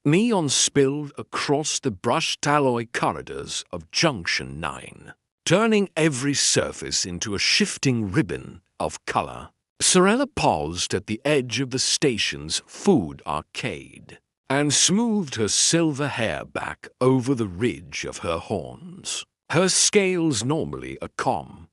Neon spilled across the brushed alloy corridors of Junction 9, turning every surface into a shifting ribbon of color. Sorella paused at the edge of the station's food arcade and smoothed her silver hair back over the ridge of her horns. Her scales, normally a calm,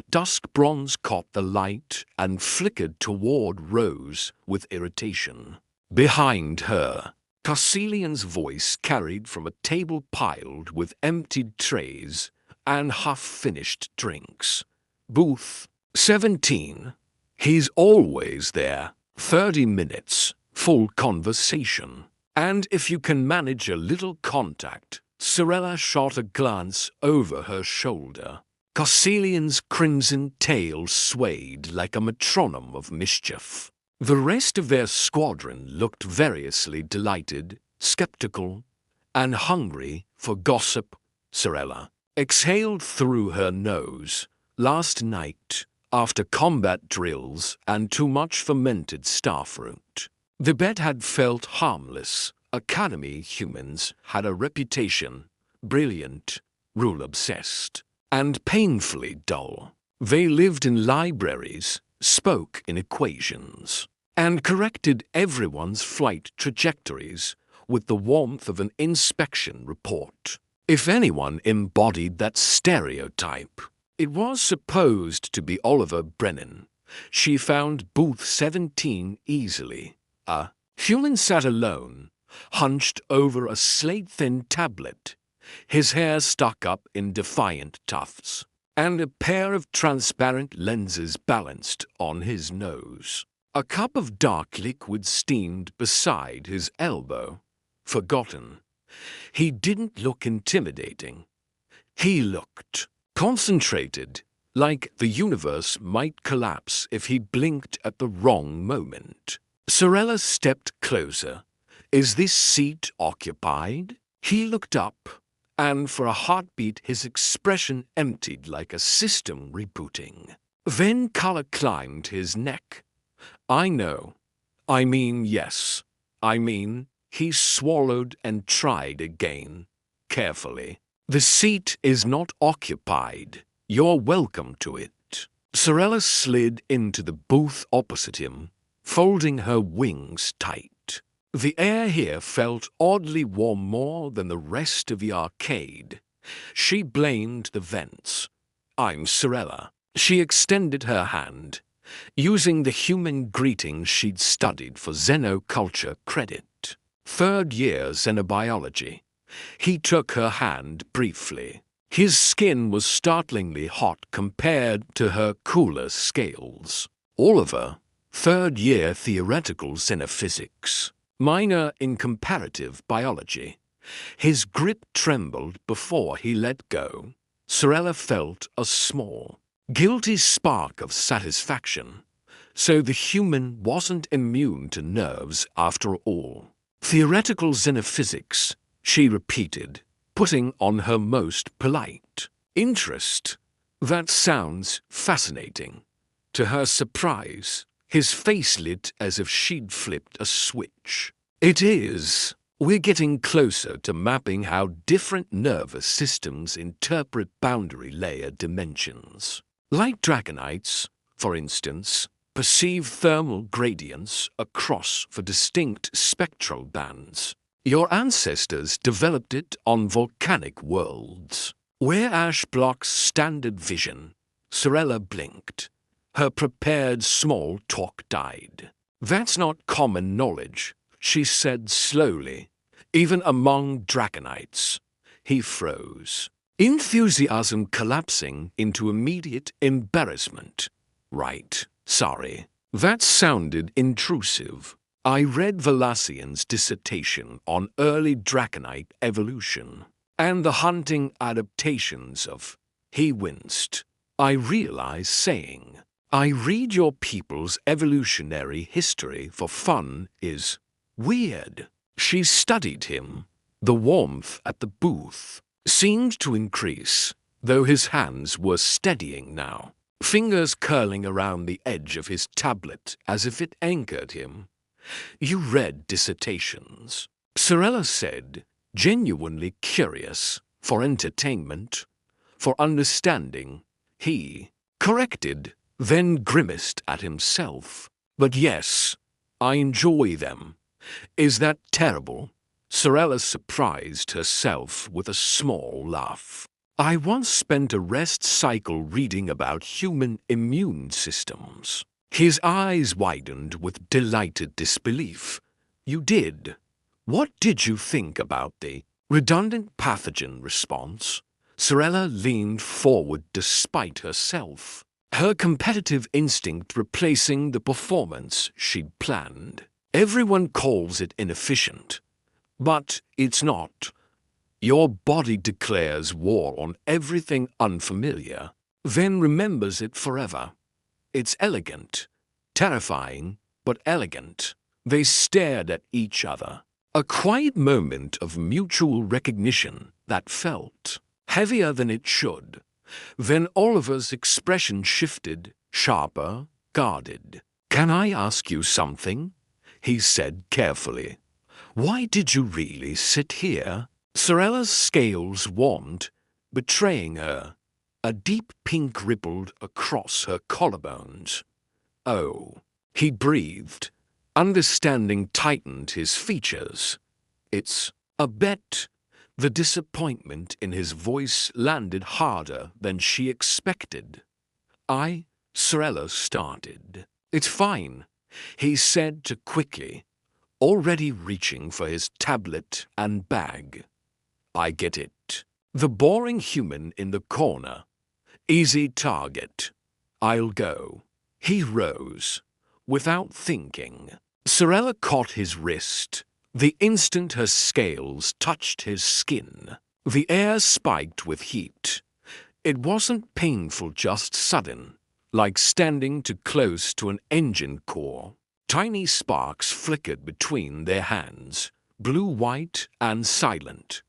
dusk bronze, caught the light and flickered toward Rose with irritation. Behind her, Cassilian's voice carried from a table piled with emptied trays and half-finished drinks. Booth 17. He's always there. 30 minutes, full conversation. And if you can manage a little contact. Sorella shot a glance over her shoulder. Cassilian's crimson tail swayed like a metronome of mischief. The rest of their squadron looked variously delighted, skeptical, and hungry for gossip. Sorella exhaled through her nose. Last night, after combat drills and too much fermented starfruit, the bed had felt harmless. Academy humans had a reputation, brilliant, rule-obsessed, and painfully dull. They lived in libraries, spoke in equations, and corrected everyone's flight trajectories with the warmth of an inspection report. If anyone embodied that stereotype, it was supposed to be Oliver Brennan. She found Booth 17 easily. A human sat alone, hunched over a slate-thin tablet, his hair stuck up in defiant tufts, and a pair of transparent lenses balanced on his nose. A cup of dark liquid steamed beside his elbow. Forgotten. He didn't look intimidating. He looked concentrated, like the universe might collapse if he blinked at the wrong moment. Sorella stepped closer. Is this seat occupied? He looked up, and for a heartbeat his expression emptied like a system rebooting. Then color climbed his neck. I know. I mean yes. I mean, he swallowed and tried again, carefully. The seat is not occupied. You're welcome to it. Sorella slid into the booth opposite him, folding her wings tight. The air here felt oddly warm, more than the rest of the arcade. She blamed the vents. I'm Sorella. She extended her hand, using the human greeting she'd studied for xenoculture credit. 3rd year xenobiology. He took her hand briefly. His skin was startlingly hot compared to her cooler scales. Oliver, 3rd year theoretical xenophysics. Minor in comparative biology. His grip trembled before he let go. Sorella felt a small, guilty spark of satisfaction. So the human wasn't immune to nerves after all. Theoretical xenophysics, she repeated, putting on her most polite interest. That sounds fascinating. To her surprise, his face lit as if she'd flipped a switch. It is. We're getting closer to mapping how different nervous systems interpret boundary layer dimensions. Light dragonites, for instance, perceive thermal gradients across for distinct spectral bands. Your ancestors developed it on volcanic worlds, where ash blocks standard vision. Sorella blinked. Her prepared small talk died. That's not common knowledge, she said slowly. Even among dragonites. He froze. Enthusiasm collapsing into immediate embarrassment. Right, sorry. That sounded intrusive. I read Valassian's dissertation on early draconite evolution and the hunting adaptations of. He winced. I realize saying, I read your people's evolutionary history for fun is weird. She studied him. The warmth at the booth seemed to increase, though his hands were steadying now, fingers curling around the edge of his tablet as if it anchored him. You read dissertations. Sorella said, genuinely curious, for entertainment, for understanding. He corrected, then grimaced at himself. But yes, I enjoy them. Is that terrible? Sorella surprised herself with a small laugh. I once spent a rest cycle reading about human immune systems. His eyes widened with delighted disbelief. You did? What did you think about the redundant pathogen response? Sorella leaned forward despite herself, her competitive instinct replacing the performance she'd planned. Everyone calls it inefficient, but it's not. Your body declares war on everything unfamiliar, then remembers it forever. It's elegant, terrifying, but elegant. They stared at each other. A quiet moment of mutual recognition that felt heavier than it should. Then Oliver's expression shifted, sharper, guarded. Can I ask you something? He said carefully. Why did you really sit here? Sorella's scales warmed, betraying her. A deep pink rippled across her collarbones. Oh, he breathed. Understanding tightened his features. It's a bet. The disappointment in his voice landed harder than she expected. Sorella started. It's fine, he said too quickly, already reaching for his tablet and bag. I get it. The boring human in the corner. Easy target. I'll go. He rose, without thinking. Sorella caught his wrist. The instant her scales touched his skin, the air spiked with heat. It wasn't painful, just sudden, like standing too close to an engine core. Tiny sparks flickered between their hands, blue-white and silent.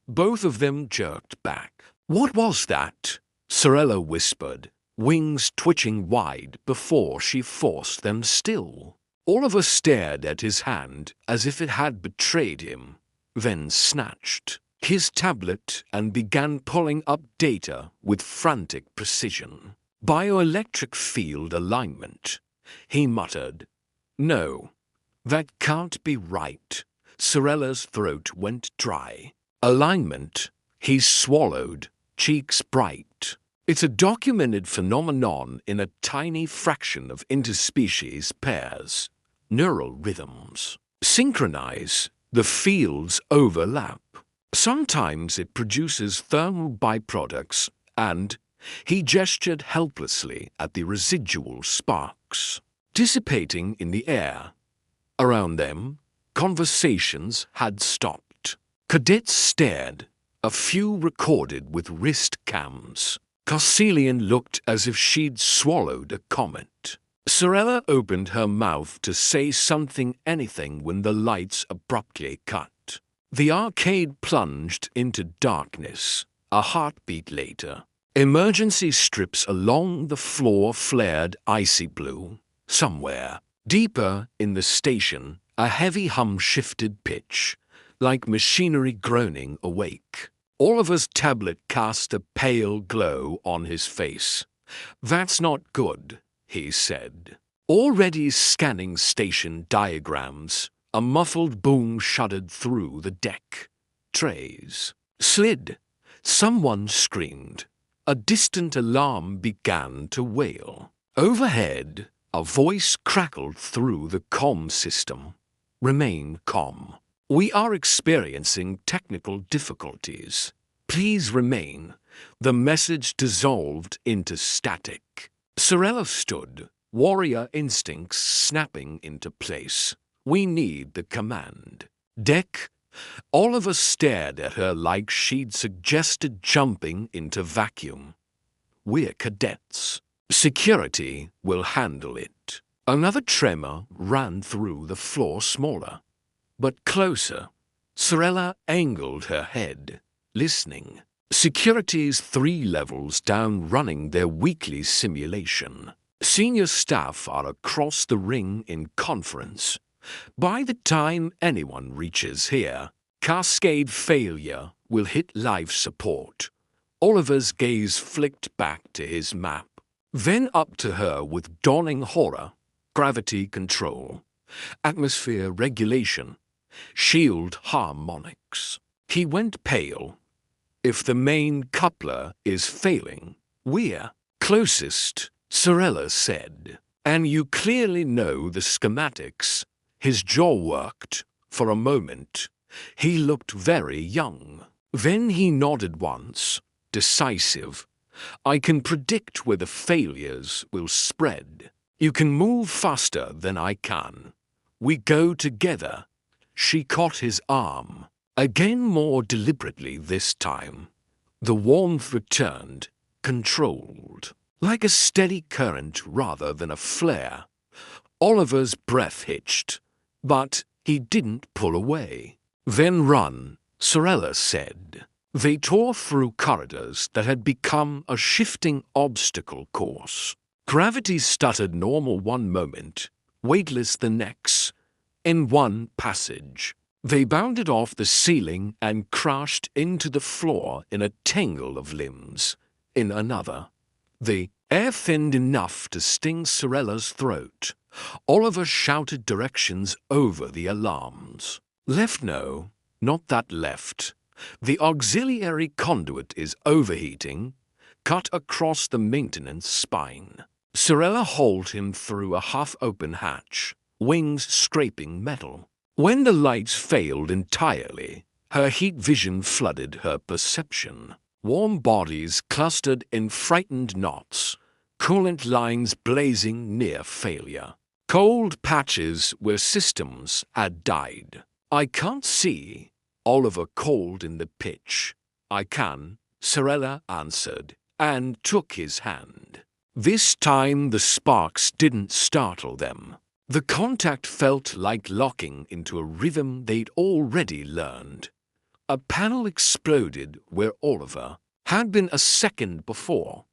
Both of them jerked back. What was that? Sorella whispered, wings twitching wide before she forced them still. Oliver stared at his hand as if it had betrayed him, then snatched his tablet and began pulling up data with frantic precision. Bioelectric field alignment. He muttered, No, that can't be right. Sorella's throat went dry. Alignment. He swallowed, cheeks bright. It's a documented phenomenon in a tiny fraction of interspecies pairs. Neural rhythms synchronize, the fields overlap. Sometimes it produces thermal byproducts, and he gestured helplessly at the residual sparks, dissipating in the air. Around them, conversations had stopped. Cadets stared, a few recorded with wrist cams. Carcelian looked as if she'd swallowed a comet. Sorella opened her mouth to say anything when the lights abruptly cut. The arcade plunged into darkness. A heartbeat later, emergency strips along the floor flared icy blue. Somewhere, deeper in the station, a heavy hum shifted pitch, like machinery groaning awake. Oliver's tablet cast a pale glow on his face. That's not good, he said. Already scanning station diagrams, a muffled boom shuddered through the deck. Trays slid. Someone screamed. A distant alarm began to wail. Overhead, a voice crackled through the comm system. Remain calm. We are experiencing technical difficulties. Please remain. The message dissolved into static. Sorella stood, warrior instincts snapping into place. We need the command. Deck. Oliver stared at her like she'd suggested jumping into vacuum. We're cadets. Security will handle it. Another tremor ran through the floor, smaller, but closer. Sorella angled her head, listening. Security's 3 levels down running their weekly simulation. Senior staff are across the ring in conference. By the time anyone reaches here, cascade failure will hit life support. Oliver's gaze flicked back to his map, then up to her with dawning horror. Gravity control, atmosphere regulation, shield harmonics. He went pale. If the main coupler is failing, we're closest, Sorella said. And you clearly know the schematics. His jaw worked. For a moment, he looked very young. Then he nodded once, decisive. I can predict where the failures will spread. You can move faster than I can. We go together. She caught his arm, again more deliberately this time. The warmth returned, controlled, like a steady current rather than a flare. Oliver's breath hitched, but he didn't pull away. Then run, Sorella said. They tore through corridors that had become a shifting obstacle course. Gravity stuttered normal one moment, weightless the next. In one passage, they bounded off the ceiling and crashed into the floor in a tangle of limbs. In another, the air thinned enough to sting Sorella's throat. Oliver shouted directions over the alarms. Left, no, not that left. The auxiliary conduit is overheating. Cut across the maintenance spine. Sorella hauled him through a half-open hatch, wings scraping metal. When the lights failed entirely, her heat vision flooded her perception. Warm bodies clustered in frightened knots, coolant lines blazing near failure. Cold patches where systems had died. I can't see, Oliver called in the pitch. I can, Sorella answered, and took his hand. This time the sparks didn't startle them. The contact felt like locking into a rhythm they'd already learned. A panel exploded where Oliver had been a second before.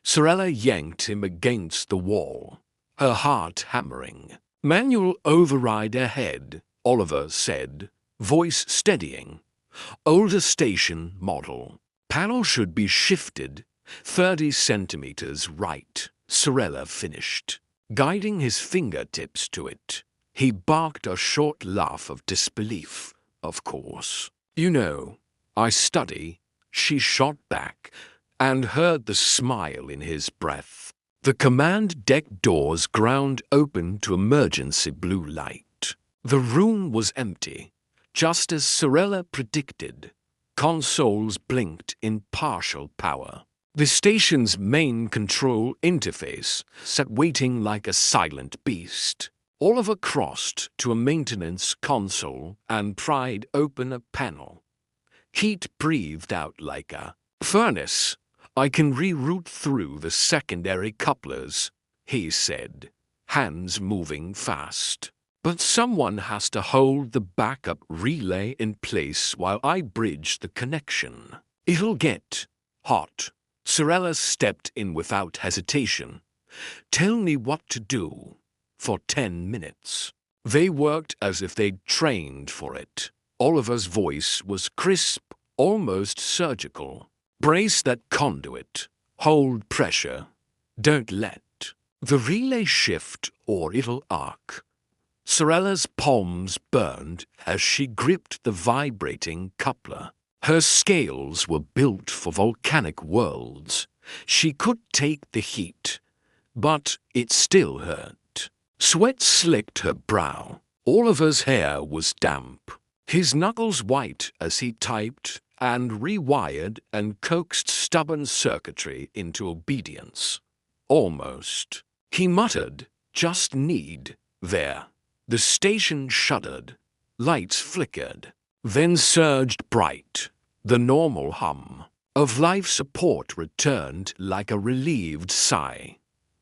Sorella yanked him against the wall, her heart hammering. Manual override ahead, Oliver said, voice steadying. Older station model. Panel should be shifted 30 centimeters right, Sorella finished, guiding his fingertips to it. He barked a short laugh of disbelief, of course. You know, I study, she shot back, and heard the smile in his breath. The command deck doors ground open to emergency blue light. The room was empty, just as Sorella predicted. Consoles blinked in partial power. The station's main control interface sat waiting like a silent beast. Oliver crossed to a maintenance console and pried open a panel. Heat breathed out like a furnace. I can reroute through the secondary couplers, he said, hands moving fast. But someone has to hold the backup relay in place while I bridge the connection. It'll get hot. Sorella stepped in without hesitation. Tell me what to do. For 10 minutes. They worked as if they'd trained for it. Oliver's voice was crisp, almost surgical. Brace that conduit. Hold pressure. Don't let the relay shift or it'll arc. Sorella's palms burned as she gripped the vibrating coupler. Her scales were built for volcanic worlds. She could take the heat, but it still hurt. Sweat slicked her brow. Oliver's hair was damp, his knuckles white as he typed and rewired and coaxed stubborn circuitry into obedience. Almost. He muttered, just need. There. The station shuddered. Lights flickered. Then surged bright. The normal hum of life support returned like a relieved sigh.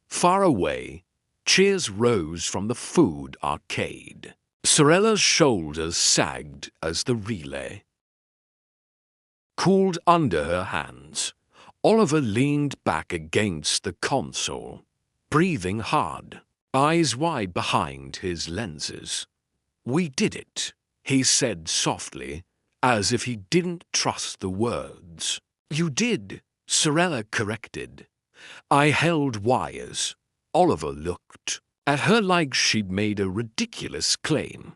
Far away, cheers rose from the food arcade. Sorella's shoulders sagged as the relay cooled under her hands. Oliver leaned back against the console, breathing hard, eyes wide behind his lenses. "We did it," he said softly, as if he didn't trust the words. "You did," Sorella corrected. "I held wires." Oliver looked at her like she'd made a ridiculous claim.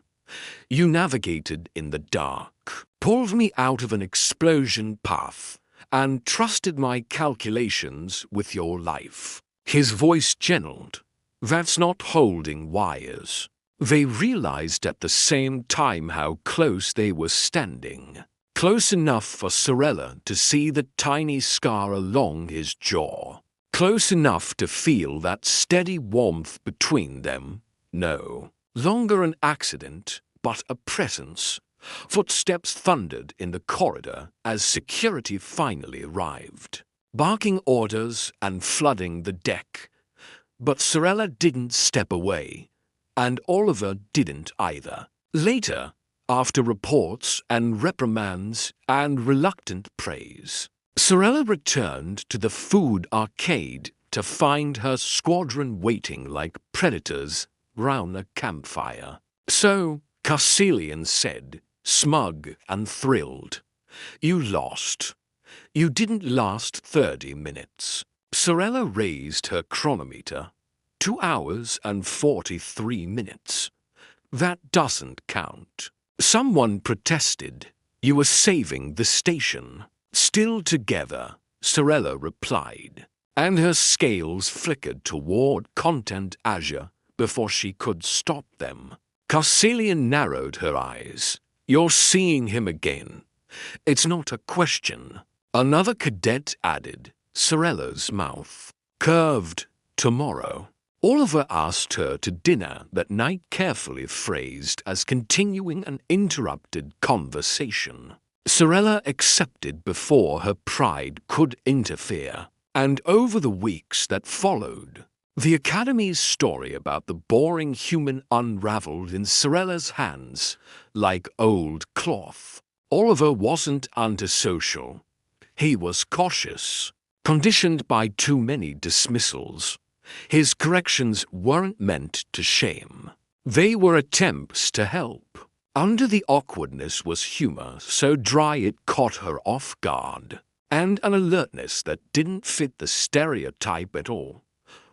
"You navigated in the dark, pulled me out of an explosion path, and trusted my calculations with your life." His voice channeled. "That's not holding wires." They realized at the same time how close they were standing. Close enough for Sorella to see the tiny scar along his jaw. Close enough to feel that steady warmth between them. No longer an accident, but a presence. Footsteps thundered in the corridor as security finally arrived, barking orders and flooding the deck. But Sorella didn't step away, and Oliver didn't either. Later, after reports and reprimands and reluctant praise, Sorella returned to the food arcade to find her squadron waiting like predators round a campfire. "So," Caecilian said, smug and thrilled, "you lost. You didn't last 30 minutes." Sorella raised her chronometer. 2 hours and 43 minutes. "That doesn't count." Someone protested. "You were saving the station." "Still together," Sorella replied, and her scales flickered toward Content Azure before she could stop them. Caecilian narrowed her eyes. "You're seeing him again. It's not a question." Another cadet added. Sorella's mouth curved. "Tomorrow." Oliver asked her to dinner that night, carefully phrased as continuing an interrupted conversation. Sorella accepted before her pride could interfere, and over the weeks that followed, the Academy's story about the boring human unraveled in Sorella's hands like old cloth. Oliver wasn't antisocial. He was cautious, conditioned by too many dismissals. His corrections weren't meant to shame. They were attempts to help. Under the awkwardness was humor so dry it caught her off guard, and an alertness that didn't fit the stereotype at all.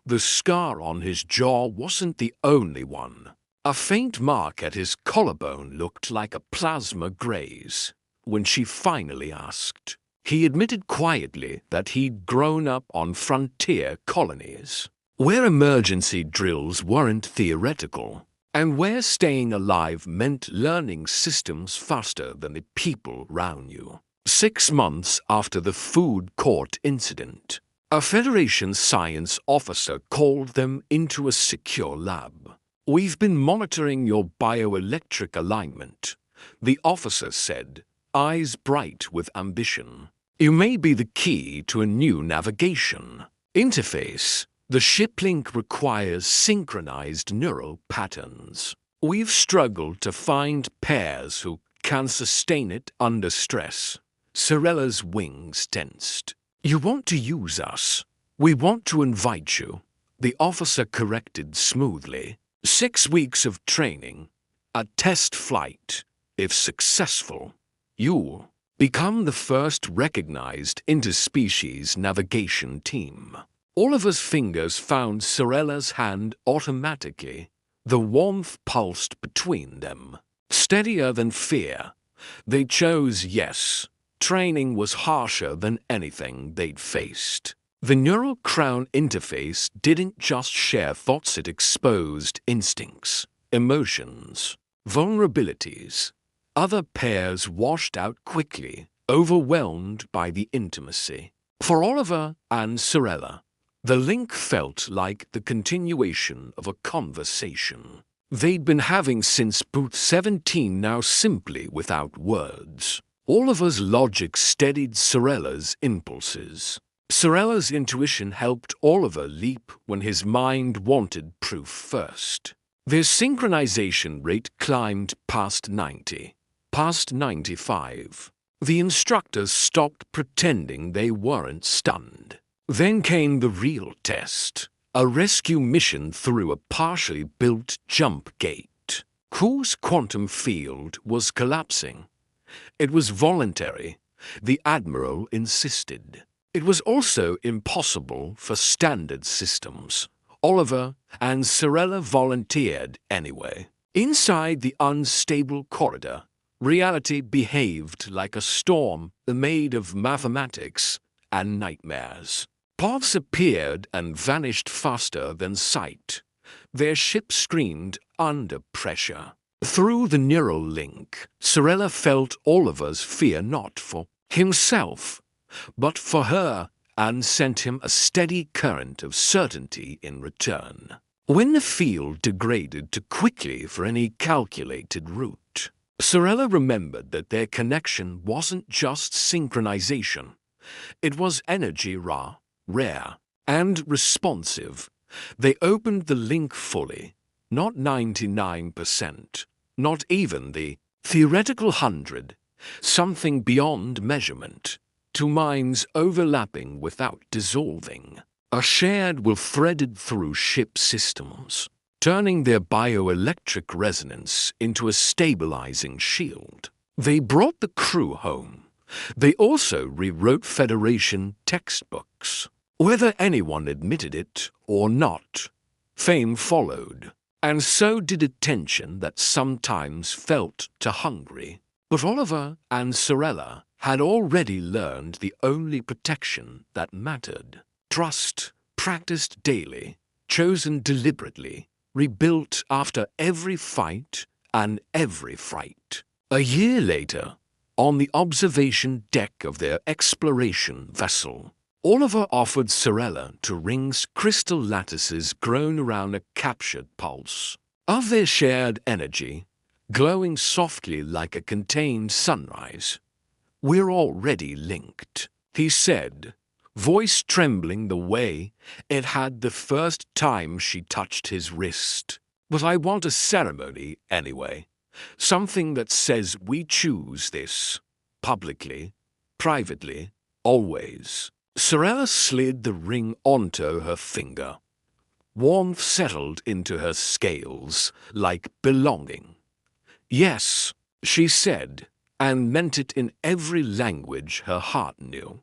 The scar on his jaw wasn't the only one. A faint mark at his collarbone looked like a plasma graze. When she finally asked, he admitted quietly that he'd grown up on frontier colonies, where emergency drills weren't theoretical, and where staying alive meant learning systems faster than the people round you. 6 months after the food court incident, a Federation science officer called them into a secure lab. "We've been monitoring your bioelectric alignment," the officer said, eyes bright with ambition. "You may be the key to a new navigation interface. The ship link requires synchronized neural patterns. We've struggled to find pairs who can sustain it under stress." Sorella's wings tensed. "You want to use us. We want to invite you," the officer corrected smoothly. 6 weeks of training, a test flight. If successful, you'll become the first recognized interspecies navigation team. Oliver's fingers found Sorella's hand automatically. The warmth pulsed between them, steadier than fear. They chose yes. Training was harsher than anything they'd faced. The neural crown interface didn't just share thoughts, it exposed instincts, emotions, vulnerabilities. Other pairs washed out quickly, overwhelmed by the intimacy. For Oliver and Sorella, the link felt like the continuation of a conversation they'd been having since Booth 17, now simply without words. Oliver's logic steadied Sorella's impulses. Sorella's intuition helped Oliver leap when his mind wanted proof first. Their synchronization rate climbed past 90, past 95. The instructors stopped pretending they weren't stunned. Then came the real test, a rescue mission through a partially built jump gate. whose quantum field was collapsing. It was voluntary, the Admiral insisted. It was also impossible for standard systems. Oliver and Sorella volunteered anyway. Inside the unstable corridor, reality behaved like a storm made of mathematics and nightmares. Paths appeared and vanished faster than sight. Their ship screamed under pressure. Through the neural link, Sorella felt Oliver's fear not for himself, but for her, and sent him a steady current of certainty in return. When the field degraded too quickly for any calculated route, Sorella remembered that their connection wasn't just synchronization. It was energy rare, and responsive. They opened the link fully, not 99%, not even the theoretical 100, something beyond measurement. Two minds overlapping without dissolving. A shared will threaded through ship systems, turning their bioelectric resonance into a stabilizing shield. They brought the crew home. They also rewrote Federation textbooks. Whether anyone admitted it or not, fame followed, and so did a tension that sometimes felt too hungry. But Oliver and Sorella had already learned the only protection that mattered. Trust, practiced daily, chosen deliberately, rebuilt after every fight and every fright. A year later, on the observation deck of their exploration vessel, Oliver offered Sorella to rings crystal lattices grown around a captured pulse. Of their shared energy, glowing softly like a contained sunrise, "We're already linked," he said, voice trembling the way it had the first time she touched his wrist. "But I want a ceremony anyway. Something that says we choose this. Publicly, privately, always." Sorella slid the ring onto her finger. Warmth settled into her scales like belonging. "Yes," she said, and meant it in every language her heart knew.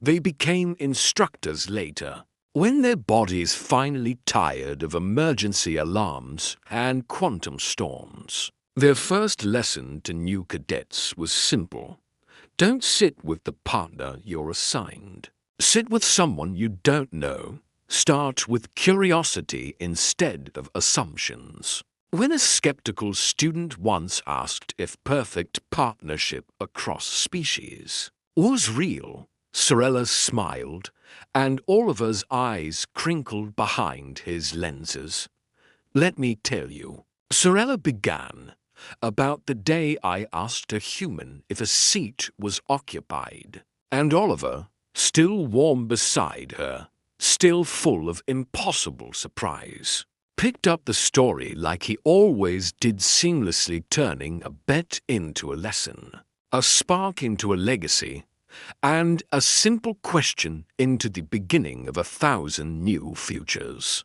They became instructors later, when their bodies finally tired of emergency alarms and quantum storms. Their first lesson to new cadets was simple. Don't sit with the partner you're assigned. Sit with someone you don't know. Start with curiosity instead of assumptions. When a skeptical student once asked if perfect partnership across species was real, Sorella smiled, and Oliver's eyes crinkled behind his lenses. "Let me tell you," Sorella began, "about the day I asked a human if a seat was occupied, and Oliver, still warm beside her, still full of impossible surprise, picked up the story like he always did, seamlessly turning a bet into a lesson, a spark into a legacy, and a simple question into the beginning of 1,000 new futures.